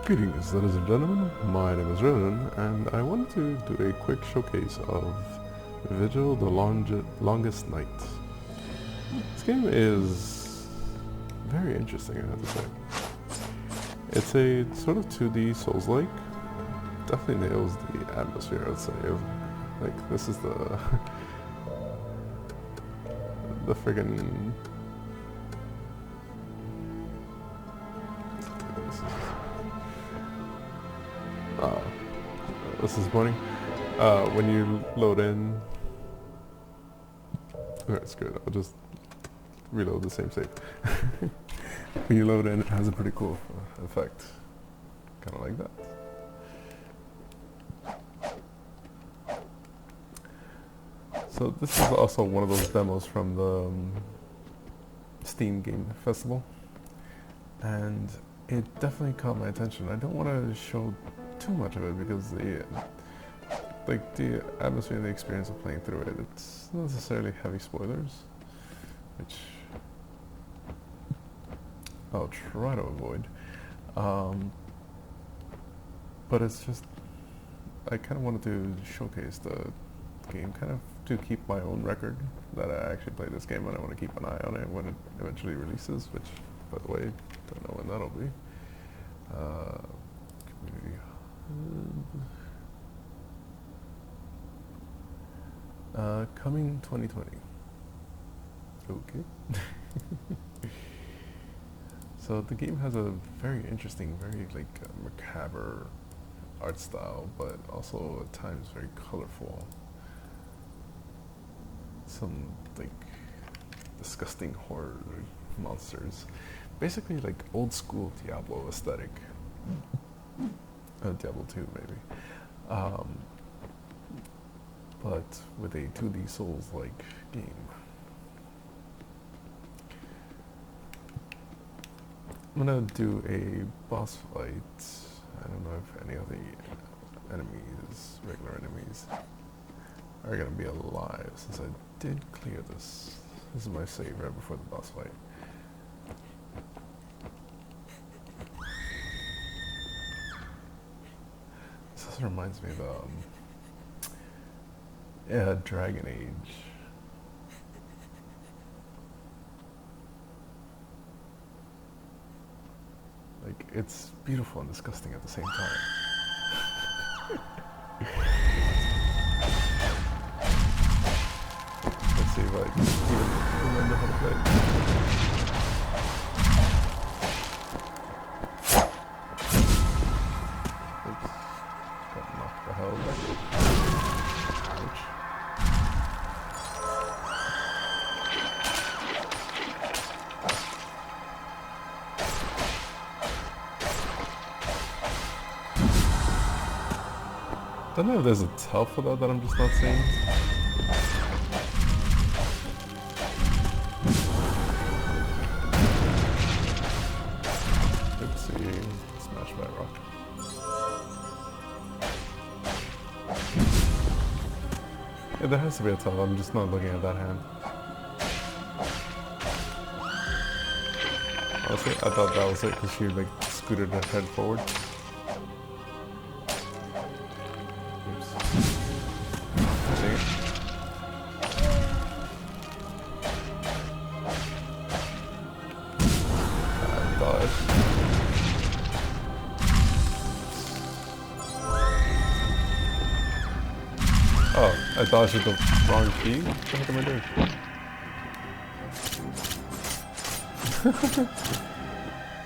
Greetings, ladies and gentlemen. My name is Ronan, and I wanted to do a quick showcase of Vigil, the Longest Night. This game is very interesting, I have to say. It's a sort of 2D Souls-like. Definitely nails the atmosphere, I'd say. Like, this is the friggin' this is disappointing. When you load in, it's good. I'll just reload the same save. When you load in, it has a pretty cool effect, kind of like that. So this is also one of those demos from the Steam Game Festival, and it definitely caught my attention. I don't want to show too much of it because the atmosphere and the experience of playing through it, it's not necessarily heavy spoilers, which I'll try to avoid. But it's just, I kind of wanted to showcase the game, kind of to keep my own record that I actually played this game, and I want to keep an eye on it when it eventually releases, which, by the way, don't know when that'll be. Community coming 2020. Okay. So the game has a very interesting, very macabre art style, but also at times very colorful. Some disgusting horror monsters. Basically like old school Diablo aesthetic. Diablo 2 maybe. But with a 2D Souls-like game. I'm gonna do a boss fight. I don't know if any of the enemies, regular enemies, are gonna be alive, since I did clear this. This is my save right before the boss fight. This reminds me of Dragon Age. Like, it's beautiful and disgusting at the same time. Let's see if I can even remember how to play. Oops. Got knocked the hell back. Ouch. I don't know if there's a tell for that I'm just not seeing. Oopsie. Smashed by a rock. Yeah, there has to be a tell. I'm just not looking at that hand. Honestly, I thought that was it because she scooted her head forward. Oh, I dodged the wrong key? What the heck am I doing?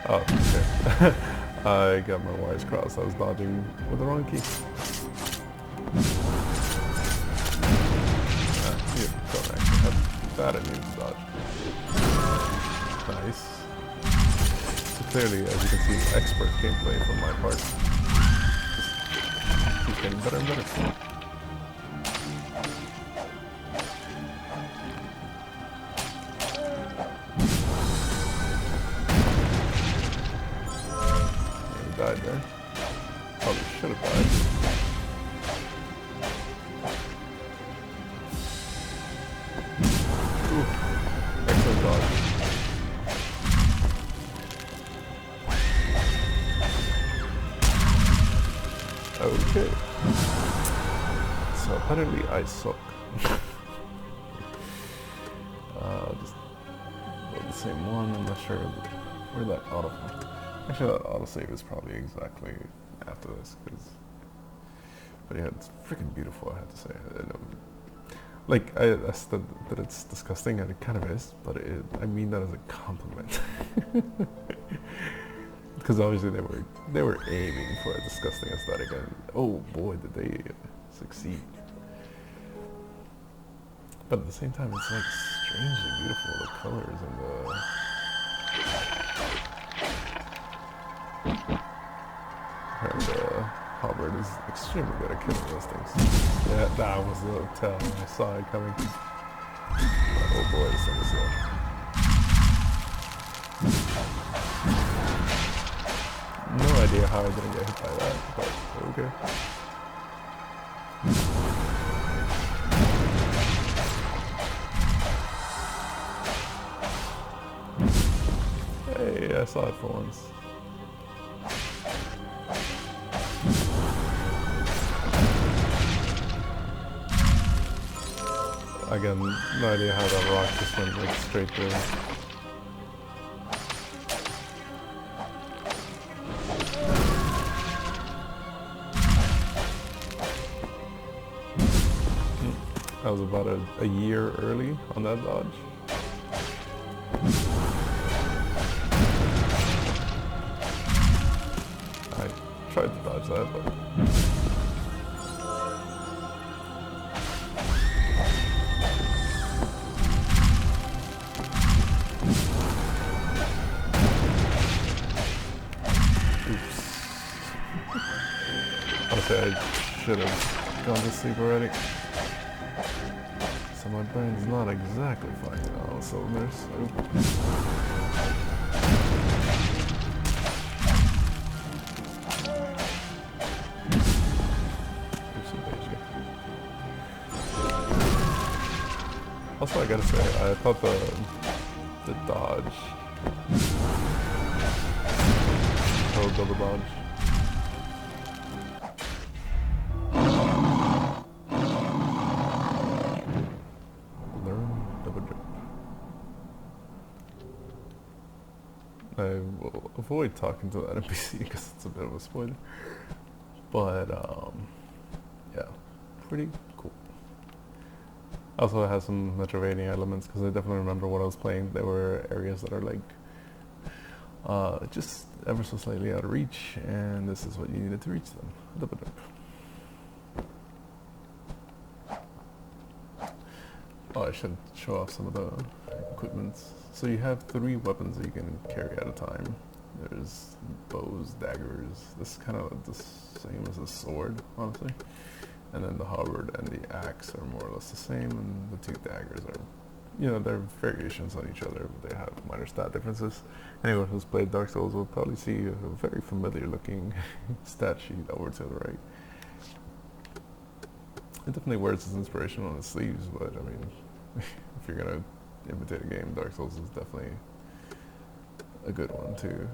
Oh, okay. I got my wires crossed. I was dodging with the wrong key. You don't actually have that I need to dodge. Nice. So clearly, as you can see, expert gameplay from my part. Just keeps getting better and better. Died there. Probably should have died. Ooh, excellent dodge. Okay. So apparently I suck. Just load the same one. I'm not sure where that auto. Actually, that autosave is probably exactly after this, but yeah, it's freaking beautiful. I have to say. Like I said that it's disgusting, and it kind of is, but I mean that as a compliment. Because obviously they were aiming for a disgusting aesthetic, and oh boy, did they succeed. But at the same time, it's like strangely beautiful, the colors and the Hubbard is extremely good at killing those things. Yeah, that was the tell. I saw it coming. Oh boy, this thing is slow. No idea how I didn't get hit by that, but okay. Hey, I saw it for once. Again, no idea how that rock just went like straight through. I was about a year early on that dodge. I tried to dodge that, but honestly, I should have gone to sleep already. So my brain's not exactly firing on all cylinders. Also, I gotta say, I thought the dodge, double dodge. I will avoid talking to that NPC because it's a bit of a spoiler. But, yeah, pretty cool. Also, it has some Metroidvania elements because I definitely remember when I was playing, there were areas that are like just ever so slightly out of reach, and this is what you needed to reach them. Oh, I should show off some of the equipment. So you have 3 weapons that you can carry at a time. There's bows, daggers. This is kind of the same as a sword, honestly. And then the halberd and the axe are more or less the same, and the 2 daggers are, you know, they're variations on each other, but they have minor stat differences. Anyone who's played Dark Souls will probably see a very familiar looking stat sheet over to the right. It definitely wears its inspiration on its sleeves, but I mean, if you're gonna imitate a game, Dark Souls is definitely a good one to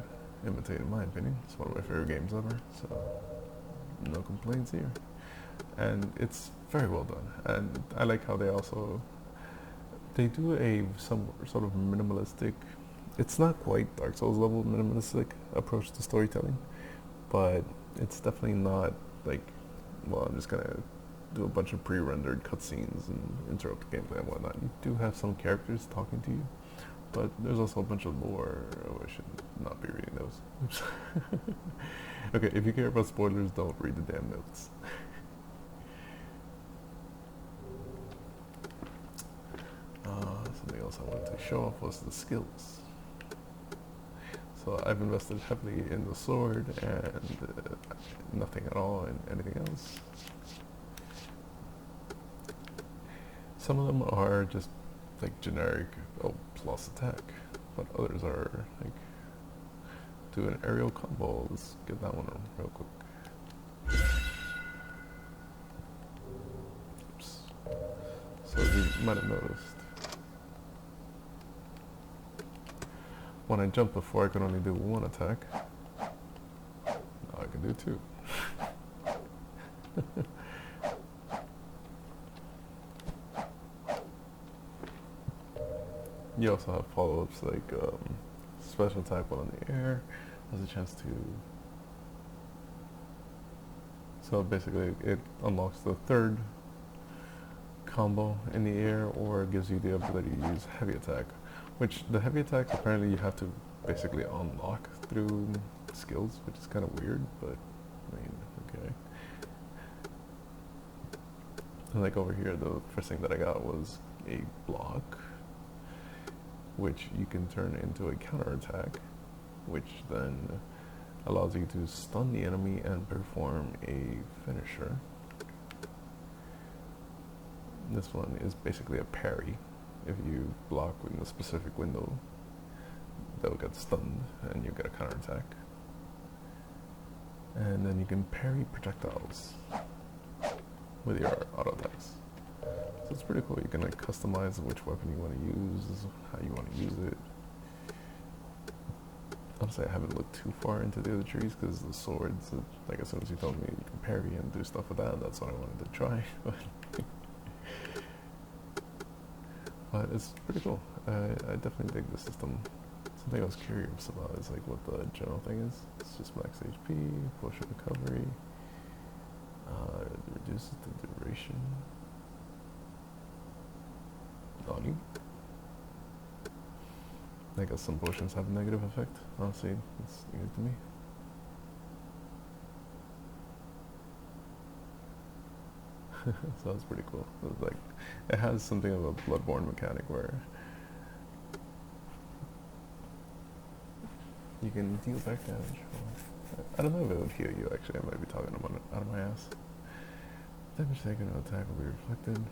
imitate in my opinion. It's one of my favorite games ever, so no complaints here. And it's very well done, and I like how they do some sort of minimalistic, it's not quite Dark Souls level minimalistic approach to storytelling, but it's definitely not like, well, I'm just gonna do a bunch of pre-rendered cutscenes and interrupt the gameplay and whatnot. You do have some characters talking to you, but there's also a bunch of lore. Oh, I should not be reading those. Oops. Okay, if you care about spoilers, don't read the damn notes. Something else I wanted to show off was the skills. So I've invested heavily in the sword and nothing at all in anything else. Some of them are just like generic, oh, plus attack, but others are like, do an aerial combo. Let's get that one real quick. Oops. So you might have noticed, when I jumped before, I could only do 1 attack. Now I can do 2. You also have follow-ups like special attack while in the air has a chance to. So basically, it unlocks the third combo in the air, or gives you the ability to use heavy attack. Which the heavy attack apparently you have to basically unlock through skills, which is kind of weird, but I mean, okay. And like over here, the first thing that I got was a block, which you can turn into a counterattack, which then allows you to stun the enemy and perform a finisher. This one is basically a parry. If you block in a specific window, they'll get stunned and you get a counterattack. And then you can parry projectiles with your auto attacks. So it's pretty cool. You can like customize which weapon you want to use, how you want to use it. Honestly, I haven't looked too far into the other trees because the swords, like as soon as you told me you can parry and do stuff with that, that's what I wanted to try. But it's pretty cool. I definitely dig the system. Something I was curious about is like what the general thing is. It's just max HP, potion recovery, reduces the duration. Naughty. I guess some potions have a negative effect. Honestly, it's new to me. So that's pretty cool. It's like, it has something of a Bloodborne mechanic where you can deal back damage. I don't know if it would heal you actually. I might be talking out of my ass. Damage taken on attack will be reflected.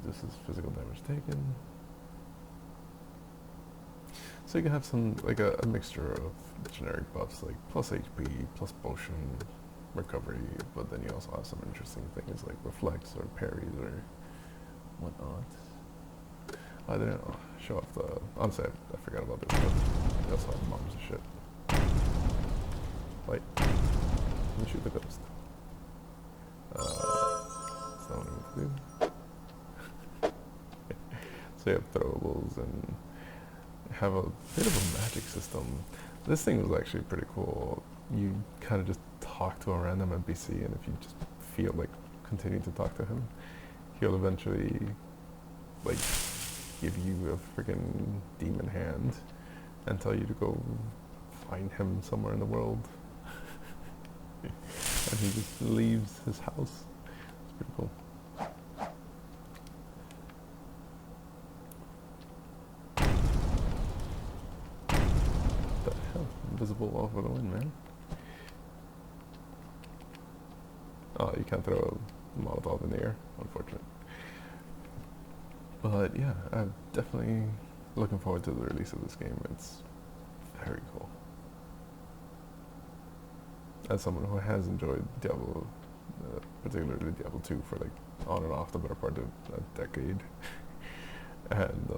This is physical damage taken. So you can have some, like a mixture of generic buffs, like plus HP, plus potion, recovery, but then you also have some interesting things like reflects or parries or whatnot. I didn't show off the, honestly I forgot about this, but you also have bombs and shit. Wait, let me shoot the ghost. That's not what I need to do. So you have throwables and have a bit of a magic system. This thing was actually pretty cool. You kind of just talk to a random NPC, and if you just feel like continuing to talk to him, he'll eventually like give you a freaking demon hand and tell you to go find him somewhere in the world. And he just leaves his house. It's pretty cool. What the hell? Invisible off of the wind, man. Oh, you can't throw a Molotov in the air, unfortunate. But yeah, I'm definitely looking forward to the release of this game. It's very cool. As someone who has enjoyed Diablo, particularly Diablo 2 for like on and off the better part of a decade, and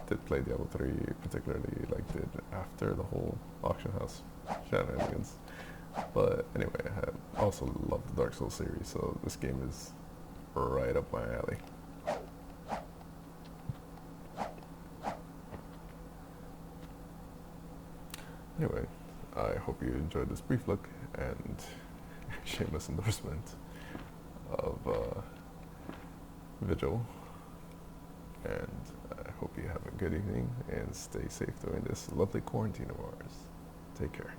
did play Diablo 3, particularly liked it after the whole auction house shenanigans. But anyway, I also love the Dark Souls series, so this game is right up my alley. Anyway, I hope you enjoyed this brief look and shameless endorsement of Vigil, and I hope you have a good evening and stay safe during this lovely quarantine of ours. Take care.